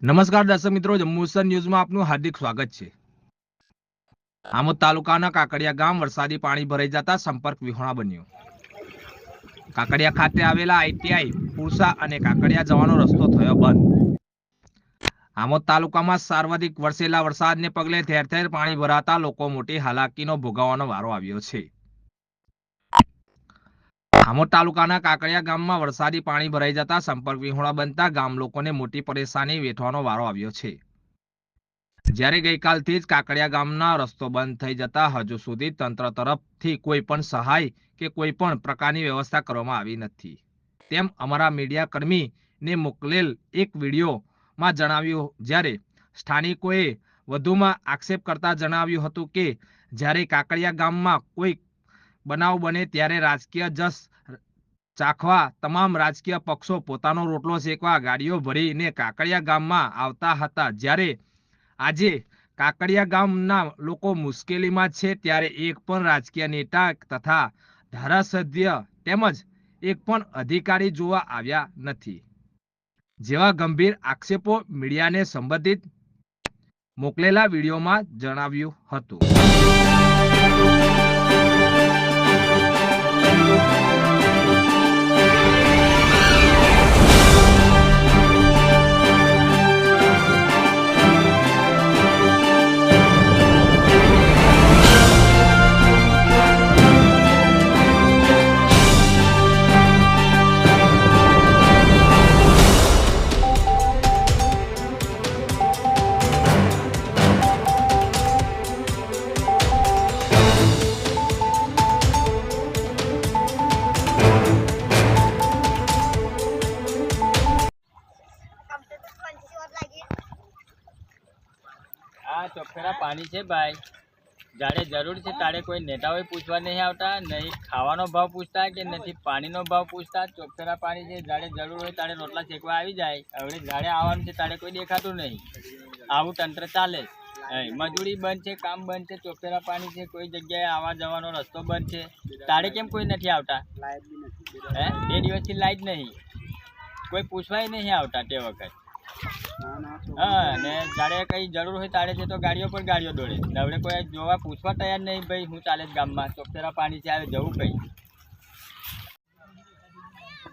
નમસ્કાર દર્શક મિત્રો, જંબુસર ન્યૂઝમાં આપનું હાર્દિક સ્વાગત છે। આમોદ તાલુકાના કાકડિયા ગામ વરસાદી પાણી ભરાઈ જતા સંપર્ક વિહોણા બન્યો। કાકડિયા ખાતે આવેલા આઈટીઆઈ પુરસા અને કાકડિયા જવાનો રસ્તો થયો બંધ। આમોદ તાલુકામાં સર્વાધિક વરસેલા વરસાદને પગલે ઠેર ઠેર પાણી ભરાતા લોકો મોટી હાલાકીનો ભોગવવાનો વારો આવ્યો છે। આમોદ તાલુકાના કાકડિયા ગામમાં વરસાદી પાણી ભરાઈ જતા સંપર્ક વિહોણા બનતા ગામ લોકોને મોટી પરેશાની વેઠવાનો વારો આવ્યો છે। જ્યારે ગઈકાલથી જ કાકડિયા ગામના રસ્તો બંધ થઈ જતા હજુ સુધી તંત્ર તરફથી કોઈ પણ સહાય કે કોઈ પણ પ્રકારની વ્યવસ્થા કરવામાં આવી નથી તેમ અમારા મીડિયા કર્મીને મોકલેલ એક વિડીયોમાં જણાવ્યું। જ્યારે સ્થાનિકોએ વધુમાં આક્ષેપ કરતા જણાવ્યું હતું કે જ્યારે કાકડિયા ગામમાં કોઈ બનાવ બને ત્યારે રાજકીય જસ ચાખવા તમામ રાજકીય પક્ષો પોતાનો રોટલો શેકવા ગાડીઓ ભરીને કાકડિયા ગામમાં આવતા હતા। જ્યારે આજે કાકડિયા ગામના લોકો મુશ્કેલીમાં છે ત્યારે એક પણ રાજકીય નેતા તથા ધારાસભ્ય તેમજ એક પણ અધિકારી જોવા આવ્યા નથી જેવા ગંભીર આક્ષેપો મીડિયાને સંબંધિત મોકલેલા વિડીયોમાં જણાવ્યું હતું। આ ચોખ્ખેરા પાણી છે ભાઈ, જાડે જરૂર છે તારે કોઈ નેતાઓએ પૂછવા નહીં આવતા, નહીં ખાવાનો ભાવ પૂછતા કે નથી પાણીનો ભાવ પૂછતા। ચોખ્ખેરા પાણી છે, જાડે જરૂર હોય તારે રોટલા શેકવા આવી જાય। હવે જાડે આવવાનું છે તારે કોઈ દેખાતું નહીં। આવું તંત્ર ચાલે, મજૂરી બંધ છે, કામ બંધ છે, ચોખ્ખેરા પાણી છે, કોઈ જગ્યાએ આવવા જવાનો રસ્તો બંધ છે, તારે કેમ કોઈ નથી આવતા? હે, 2 દિવસથી લાઈટ નહીં, કોઈ પૂછવાય નહીં આવતા તે વખત। હા, ને જાડે કઈ જરૂર હોય તારે છે તો ગાડીઓ પર ગાડીઓ દોડે, નવડે કોઈ જોવા પૂછવા તૈયાર નહીં ભાઈ હું ચાલે ગામમાં ચોખ્ખેરા પાણી છે આવે જવું કઈ।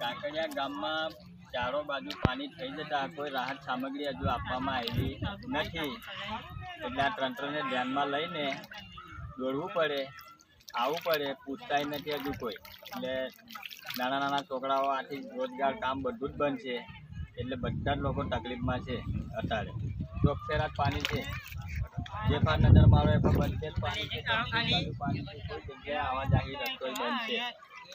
કાકડિયા ગામમાં ચારો બાજુ પાણી થઈ જતા કોઈ રાહત સામગ્રી હજુ આપવામાં આવી નથી, એટલે આ તંત્રને ધ્યાનમાં લઈને દોડવું પડે, આવવું પડે, પૂછતાય નથી હજુ કોઈ। એટલે નાના નાના છોકરાઓ આથી રોજગાર કામ બધું જ બંધ છે, એટલે બધા જ લોકો તકલીફમાં છે। અત્યારે ચોખ્ખેરા પાણી છે, જે ફાર નજર મારો એ બંધ છે પાણી છે, કોઈ જગ્યાએ આવા જાહેર રસ્તો બંધ છે।